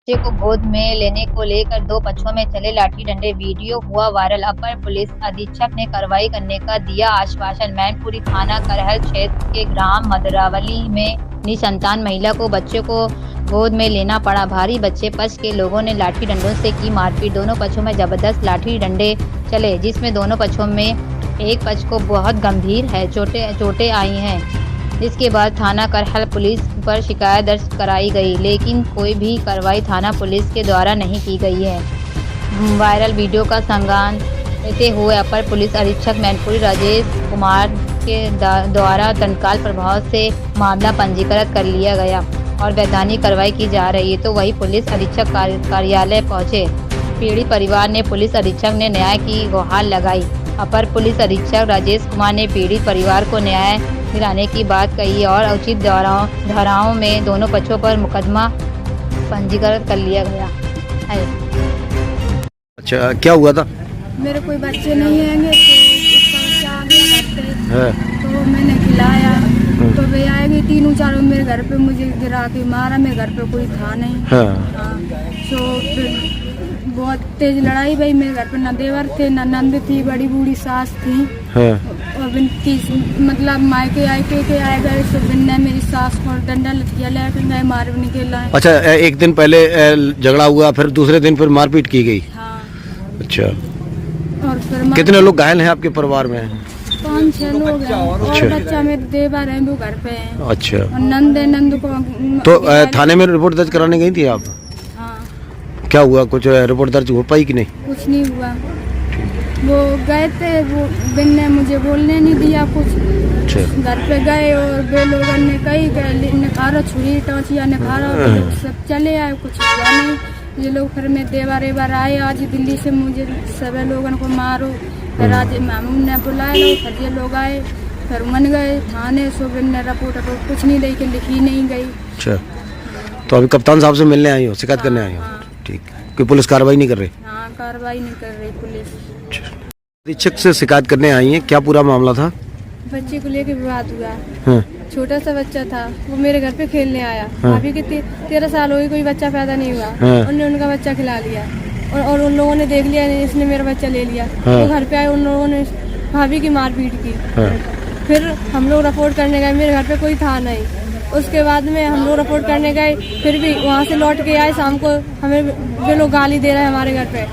बच्चे को गोद में लेने को लेकर दो पक्षों में चले लाठी डंडे, वीडियो हुआ वायरल। अपर पुलिस अधीक्षक ने कार्रवाई करने का दिया आश्वासन। मैनपुरी थाना करहल क्षेत्र के ग्राम मदरावली में निसंतान महिला को बच्चे को गोद में लेना पड़ा। भारी बच्चे पक्ष के लोगों ने लाठी डंडों से की मारपीट। दोनों पक्षों में जबरदस्त लाठी डंडे चले, जिसमें दोनों पक्षों में एक पक्ष को बहुत गंभीर है चोटें आई हैं, जिसके बाद थाना करहल पुलिस पर शिकायत दर्ज कराई गई, लेकिन कोई भी कार्रवाई थाना पुलिस के द्वारा नहीं की गई है। वायरल वीडियो का संज्ञान लेते हुए अपर पुलिस अधीक्षक मैनपुरी राजेश कुमार के द्वारा तत्काल प्रभाव से मामला पंजीकृत कर लिया गया और वैधानिक कार्रवाई की जा रही है। तो वही पुलिस अधीक्षक कार्यालय पहुंचे पीड़ित परिवार ने पुलिस अधीक्षक ने न्याय की गुहार लगाई। अपर पुलिस अधीक्षक राजेश कुमार ने पीड़ित परिवार को न्याय दिलाने की बात कही और उचित धाराओं में दोनों पक्षों पर मुकदमा पंजीकृत कर लिया गया है। अच्छा, क्या हुआ था? मेरे कोई बच्चे नहीं हैंगे तो उसका बच्चा आ गया घर पे, तो मैंने खिलाया तो वे आएगी तीनों चारों मेरे घर पे मुझे गिरा के मारा। मेरे घर पे कोई था नहीं। हाँ। तो फिर बहुत तेज लड़ाई भाई। मेरे घर पे न देवर थे न नंद थी, बड़ी बूढ़ी सास थी। और मतलब मायके के आए गए तो बिन्ने मेरी सास को डंडा लठिया लेकर गए मारने के लिए। अच्छा, एक दिन पहले झगड़ा हुआ, फिर दूसरे दिन फिर मारपीट की गई। हाँ। अच्छा। और फिर कितने लोग घायल हैं आपके परिवार में? 5-6 लोग हैं और बच्चा मेरे देवर है वो घर पे है। अच्छा। और नंद को तो थाने में रिपोर्ट दर्ज कराने गई थी आप? हाँ। क्या हुआ, कुछ रिपोर्ट दर्ज हो पाई कि नहीं? कुछ नहीं हुआ। वो गए थे, वो बिन ने मुझे बोलने नहीं दिया कुछ। घर पे गए और वे लोगों ने कही निखारा छुरी टॉचिया निखारा सब चले आए, कुछ हुआ नहीं। ये लोग फिर में देवर आए आज दिल्ली से, मुझे सभी लोगों को मारो। फिर आज मामू ने बुलाया, फिर ये लोग आए, फिर मन गए थाने। सुबह ने रिपोर्ट कुछ नहीं लेके लिखी नहीं गई। अच्छा, तो अभी कप्तान साहब से मिलने आई हो, शिकायत करने आई हो? ठीक, कोई पुलिस कार्रवाई नहीं कर रही? हाँ, कार्रवाई नहीं कर रही पुलिस। अधीक्षक से शिकायत करने आई है, क्या पूरा मामला था? बच्चे को लेके विवाद हुआ। छोटा सा बच्चा था, वो मेरे घर पे खेलने आया। अभी के 13 साल हो गए, कोई बच्चा पैदा नहीं हुआ। उन्होंने उनका बच्चा खिला लिया और उन लोगों ने देख लिया इसने मेरा बच्चा ले लिया। वो घर पे आए, उन लोगों ने भाभी की मारपीट की। फिर हम लोग रिपोर्ट करने गए, मेरे घर पे कोई था नहीं। उसके बाद में हम लोग रिपोर्ट करने गए, फिर भी वहाँ से लौट के आए शाम को, हमें वे लोग गाली दे रहे हैं हमारे घर पे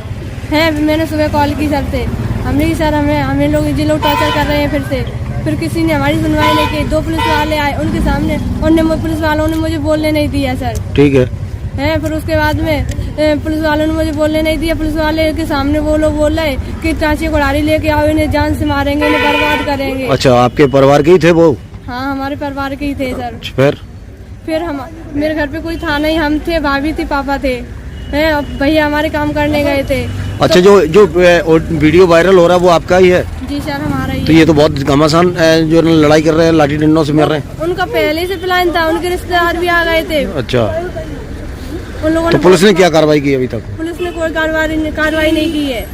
हैं। मैंने सुबह कॉल की सर से, हमने सर हमें लोग ये लोग टॉर्चर कर रहे हैं। फिर किसी ने हमारी सुनवाई नहीं की। 2 पुलिस वाले आए, उनके सामने पुलिस वालों ने मुझे बोलने नहीं दिया सर। ठीक है। फिर उसके बाद में पुलिस वालों ने मुझे बोलने नहीं दिया। पुलिस वाले के सामने वो लोग बोल रहे कि चाची को लाठी लेके आओ, इन्हें जान से मारेंगे, इन्हें बर्बाद करेंगे। अच्छा, आपके परिवार के ही थे वो? हाँ, हमारे परिवार के ही थे सर। फिर हम मेरे घर पे कोई था नहीं, हम थे, भाभी थी, पापा थे, भैया हमारे काम करने गए थे। अच्छा, जो वीडियो वायरल हो रहा है वो आपका ही है? जी सर, हमारा ही। तो ये तो बहुत घमासान जो लड़ाई कर रहे हैं, लाठी डंडों से मार रहे हैं। उनका पहले से प्लान था, उनके रिश्तेदार भी आ गए थे। अच्छा, उन लोगों तो पुलिस ने क्या कार्रवाई की अभी तक? पुलिस ने कोई कार्रवाई नहीं की है।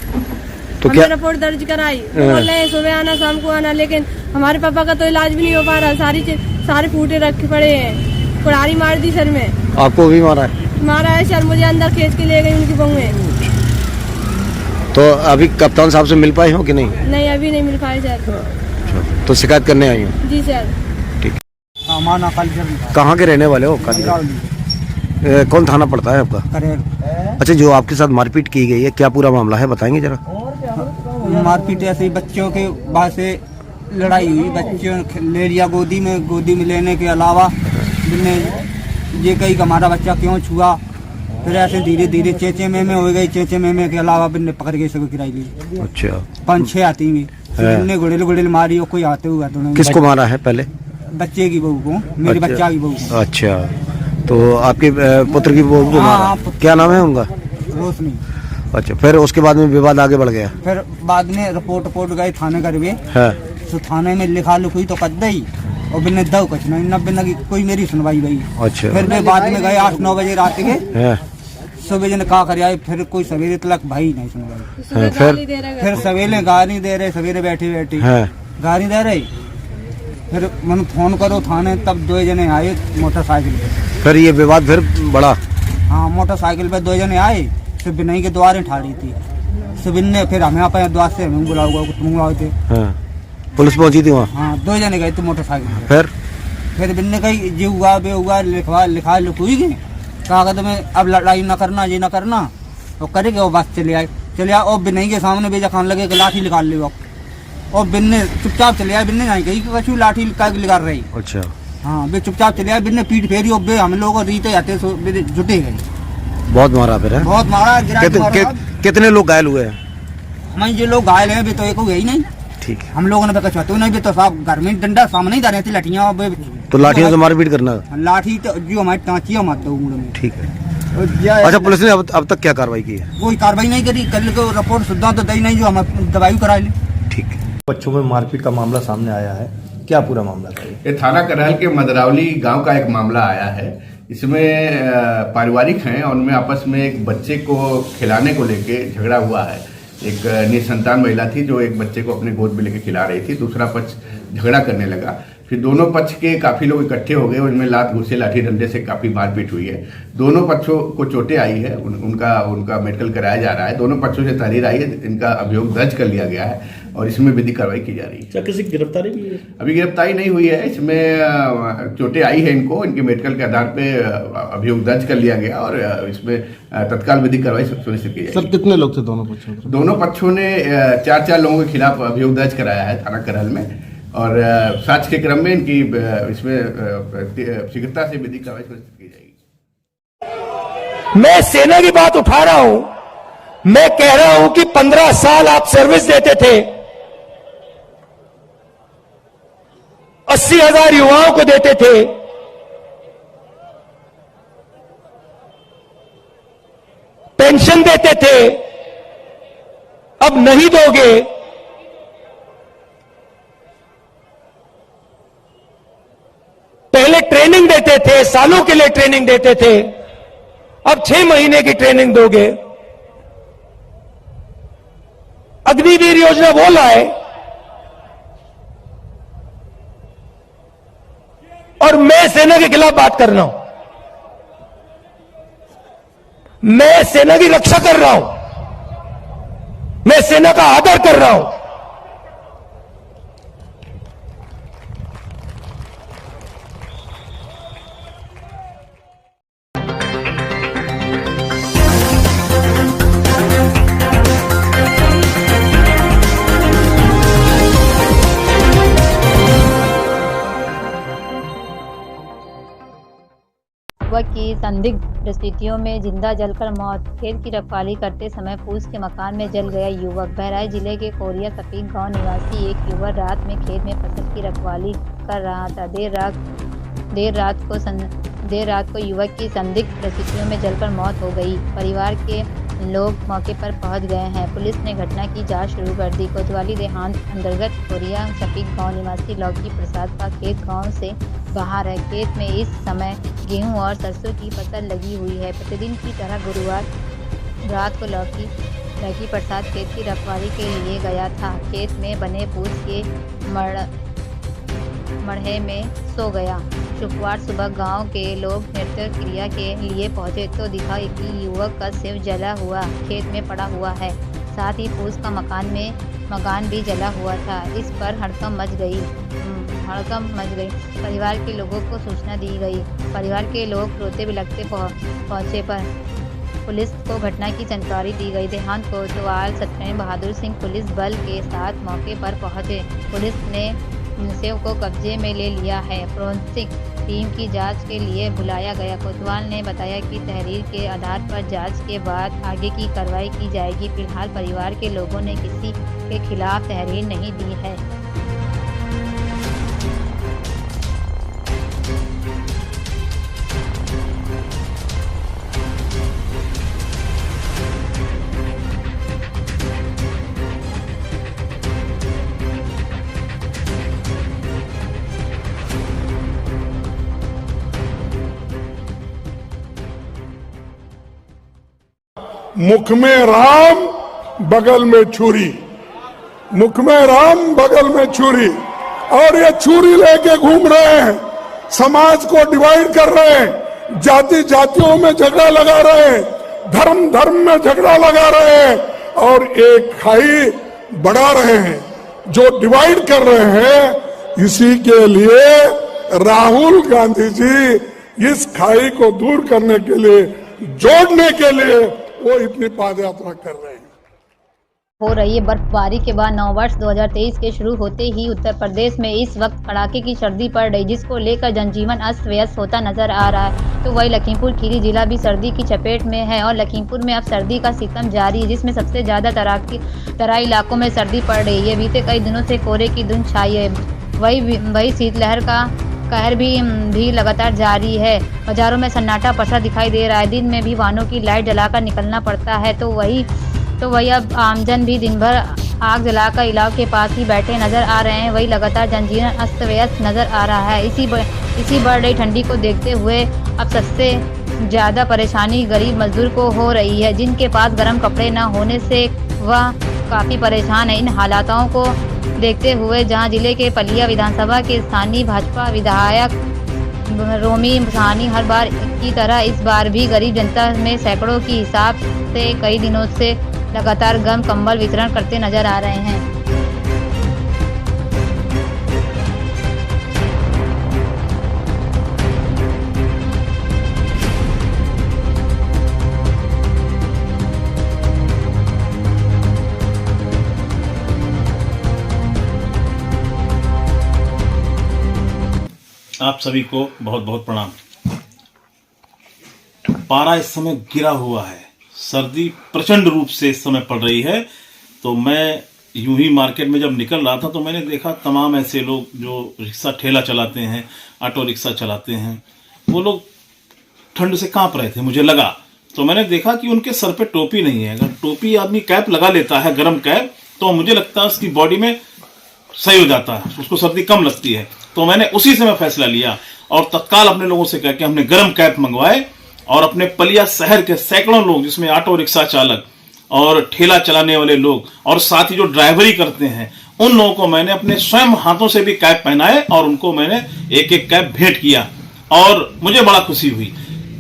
तो क्या रिपोर्ट दर्ज कराई, बोल रहे हैं सुबह आना शाम को आना, लेकिन हमारे पापा का तो इलाज भी नहीं हो पा रहा। सारे फूटे रखे पड़े हैं। कुड़ारी मार दी सर में। आपको भी मारा है? मारा है सर, मुझे अंदर खींच के ले गई उनकी बहुएं। तो अभी कप्तान साहब से मिल पाए हो कि नहीं? नहीं, अभी नहीं मिल पाए सर। तो शिकायत करने आई हो? जी सर। ठीक। कहाँ के रहने वाले हो? कौन थाना पड़ता है आपका? अच्छा, जो आपके साथ मारपीट की गई है, क्या पूरा मामला है, बताएंगे जरा? मारपीट ऐसे ही बच्चों के बाद से लड़ाई हुई, बच्चों ले लिया गोदी में लेने के अलावा ये कही कि हमारा बच्चा क्यों छुआ। फिर ऐसे धीरे धीरे चेचे में हो गई। चेचे में के अलावा बिन्ने पकड़ के सबको किराई ली। अच्छा, 5-6 आती हुई, गुड़ेल मारी और कोई आते हुआ। किसको मारा है पहले? बच्चे की बहू को, मेरे बच्चा की बहू को। अच्छा, तो आपके पुत्र की बहू को मारा? क्या नाम है उनका? रोशनी। अच्छा, फिर उसके बाद में विवाद आगे बढ़ गया? फिर बाद में रिपोर्ट गए थाने करवे। तो थाने में लिखा हुई तो कर दी और बिना दो कुछ नहीं, बिना कोई मेरी सुनवाई गई। अच्छा, फिर मैं बाद में गए 8-9 बजे रात के। सुबह जन कहा कर आए, फिर कोई सवेरे तक भाई नहीं सुनवाई। फिर सवेरे गाली दे रहे, सवेरे बैठे गाली दे रहे। फिर मैंने फोन करो थाने, तब 2 जने आए मोटरसाइकिल पे। फिर ये विवाद फिर बढ़ा? हाँ मोटरसाइकिल पे 2 जने आए, तो बिनई के द्वारे ठाड़ी थी। सुबिन ने फिर हमें अपने द्वार से हमें बुलाओ थे। हाँ। पुलिस पहुंची थी वहाँ? हाँ 2 जने गए थे मोटरसाइकिल पे। फिर बिन ने कही जी हुआ बे हुआ लिखा लिखुई गए कागज में, अब लड़ाई ना करना ये ना करना, तो करेंगे वो बस चले आए और बिनई के सामने बेजा खान लगे कि लाठी निकाल ले, और बिन ने चुपचाप चले आए। बिन ने नहीं कही कि कछु लाठी निकाल रही। अच्छा हाँ, बे चुपचाप चले आए। बिन ने पीठ फेरी और बे हम लोग रीते जाते जुटे गए। बहुत मारा फिर? बहुत मारा। कितने लोग घायल हुए हैं? हमें जो लोग घायल हैं तो एक ही नहीं। ठीक है, हम लोगों ने कछुआ तो नहीं, भी तो साहब घर में डंडा सामने ही डाले थे, लाठियाँ। तो लाठियों से मारपीट करना? लाठी तो जो हमारी टाँचियाँ मार दो। ठीक है। अच्छा, पुलिस ने अब तक क्या कार्रवाई की है? कोई कार्रवाई नहीं करी। कल को रिपोर्ट सुधा तो दी नहीं, जो हम दवाई करा ली। ठीक है। बच्चों में मारपीट का मामला सामने आया है, क्या पूरा मामला था? ये थाना करहल के मदरावली गांव का एक मामला आया है। इसमें पारिवारिक हैं और उनमें आपस में एक बच्चे को खिलाने को लेके झगड़ा हुआ है। एक निसंतान महिला थी जो एक बच्चे को अपने गोद में लेके खिला रही थी, दूसरा पक्ष झगड़ा करने लगा। फिर दोनों पक्ष के काफी लोग इकट्ठे हो गए, उनमें लात घुसे लाठी डंडे से काफी मारपीट हुई है। दोनों पक्षों को चोटें आई है, उनका मेडिकल कराया जा रहा है। दोनों पक्षों से तहरीर आई है, इनका अभियोग दर्ज कर लिया गया है और इसमें विधिक कार्रवाई की जा रही है। क्या किसी की गिरफ्तारी भी है? अभी गिरफ्तारी नहीं हुई है, इसमें चोटें आई है इनको, इनके मेडिकल के आधार पे अभियोग दर्ज कर लिया गया और इसमें तत्काल विधिक कार्रवाई सुनिश्चित की जाएगी। सर कितने लोग थे दोनों पक्षों में? दोनों पक्षों ने 4 लोगों के खिलाफ अभियोग दर्ज कराया है थाना करहल में, और साक्ष्य के क्रम में इनकी इसमें शीघ्रता से विधिक कार्रवाई सुनिश्चित की जाएगी। मैं सेना की बात उठा रहा हूं। मैं कह रहा हूं कि 15 साल आप सर्विस देते थे, 80,000 युवाओं को देते थे, पेंशन देते थे, अब नहीं दोगे। पहले ट्रेनिंग देते थे, सालों के लिए ट्रेनिंग देते थे, अब 6 महीने की ट्रेनिंग दोगे। अग्निवीर योजना वो लाए और मैं सेना के खिलाफ बात कर रहा हूं। मैं सेना की रक्षा कर रहा हूं, मैं सेना का आदर कर रहा हूं। युवक की संदिग्ध परिस्थितियों में जिंदा जलकर मौत। खेत की रखवाली करते समय फूस के मकान में जल गया युवक। बहराइच जिले के कोरिया सफीक गांव निवासी एक युवक रात में खेत में फसल की रखवाली कर रहा था। देर रात को युवक की संदिग्ध परिस्थितियों में जलकर मौत हो गई। परिवार के लोग मौके पर पहुंच गए हैं। पुलिस ने घटना की जांच शुरू कर दी। कोतवाली देहात अंतर्गत कोरिया सफीक गांव निवासी लौकी प्रसाद का खेत गांव से बाहर है। खेत में इस समय गेहूं और सरसों की फसल लगी हुई है। प्रतिदिन की तरह गुरुवार रात को लौकी प्रसाद खेत की रखवाली के लिए गया था। खेत में बने फूस के मढ़े में सो गया। शुक्रवार सुबह गांव के लोग नृत्य क्रिया के लिए पहुंचे तो दिखा कि युवक का सिर जला हुआ खेत में पड़ा हुआ है। साथ ही फूस का मकान भी जला हुआ था। इस पर हड़कंप मच गई। परिवार के लोगों को सूचना दी गई। परिवार के लोग रोते बिलखते पहुंचे पर पुलिस को घटना की जानकारी दी गई। देहात कोतवाल सत्येंद्र बहादुर सिंह पुलिस बल के साथ मौके पर पहुंचे। पुलिस ने शव को कब्जे में ले लिया है। फोरेंसिक टीम की जांच के लिए बुलाया गया। कोतवाल ने बताया कि तहरीर के आधार पर जांच के बाद आगे की कार्रवाई की जाएगी। फिलहाल परिवार के लोगों ने किसी के खिलाफ तहरीर नहीं दी है। मुख में राम बगल में छुरी, मुख में राम बगल में छुरी, और ये छुरी लेके घूम रहे हैं, समाज को डिवाइड कर रहे हैं। जाति जातियों में झगड़ा लगा रहे हैं, धर्म धर्म में झगड़ा लगा रहे हैं और एक खाई बढ़ा रहे हैं, जो डिवाइड कर रहे हैं। इसी के लिए राहुल गांधी जी इस खाई को दूर करने के लिए, जोड़ने के लिए वो इतनी पद यात्रा कर रहे हैं। हो रही है बर्फबारी के बाद नववर्ष 2023 के शुरू होते ही उत्तर प्रदेश में इस वक्त कड़ाके की सर्दी पड़ रही, जिसको लेकर जनजीवन अस्त व्यस्त होता नजर आ रहा है। तो वही लखीमपुर खीरी जिला भी सर्दी की चपेट में है और लखीमपुर में अब सर्दी का सितम जारी है, जिसमें सबसे ज्यादा तराई इलाकों में सर्दी पड़ रही है। बीते कई दिनों से कोहरे की धुंध छाई है। वही शीतलहर का कहर भी लगातार जारी है। बाजारों में सन्नाटा पसरा दिखाई दे रहा है। दिन में भी वाहनों की लाइट जलाकर निकलना पड़ता है। तो वही अब आमजन भी दिन भर आग जलाकर इलाव के पास ही बैठे नजर आ रहे हैं। वही लगातार जनजीवन अस्त व्यस्त नजर आ रहा है। इसी बढ़ रही ठंडी को देखते हुए अब सबसे ज़्यादा परेशानी गरीब मजदूर को हो रही है, जिनके पास गर्म कपड़े न होने से वह काफ़ी परेशान है। इन हालातों को देखते हुए जहां जिले के पलिया विधानसभा के स्थानीय भाजपा विधायक रोमी साहनी हर बार की तरह इस बार भी गरीब जनता में सैकड़ों की हिसाब से कई दिनों से लगातार गर्म कंबल वितरण करते नजर आ रहे हैं। आप सभी को बहुत बहुत प्रणाम। पारा इस समय गिरा हुआ है, सर्दी प्रचंड रूप से इस समय पड़ रही है। तो मैं यूं ही मार्केट में जब निकल रहा था तो मैंने देखा तमाम ऐसे लोग जो रिक्शा ठेला चलाते हैं, ऑटो रिक्शा चलाते हैं, वो लोग ठंड से कांप रहे थे। मुझे लगा तो मैंने देखा कि उनके सर पे टोपी नहीं है। अगर टोपी आदमी कैप लगा लेता है, गर्म कैप, तो मुझे लगता है उसकी बॉडी में सही हो जाता है, उसको सर्दी कम लगती है। तो मैंने उसी समय फैसला लिया और तत्काल अपने लोगों से कह के हमने गर्म कैप मंगवाए और अपने पलिया शहर के सैकड़ों लोग, जिसमें ऑटो रिक्शा चालक और ठेला चलाने वाले लोग और साथ ही जो ड्राइवरी करते हैं, उन लोगों को मैंने अपने स्वयं हाथों से भी कैप पहनाए और उनको मैंने एक एक कैप भेंट किया और मुझे बड़ा खुशी हुई।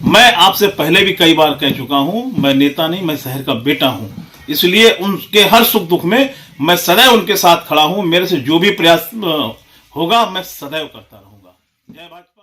मैं आपसे पहले भी कई बार कह चुका हूं, मैं नेता नहीं, मैं शहर का बेटा हूं, इसलिए उनके हर सुख दुख में मैं सदैव उनके साथ खड़ा हूं। मेरे से जो भी प्रयास होगा मैं सदैव करता रहूंगा। जय भाजपा।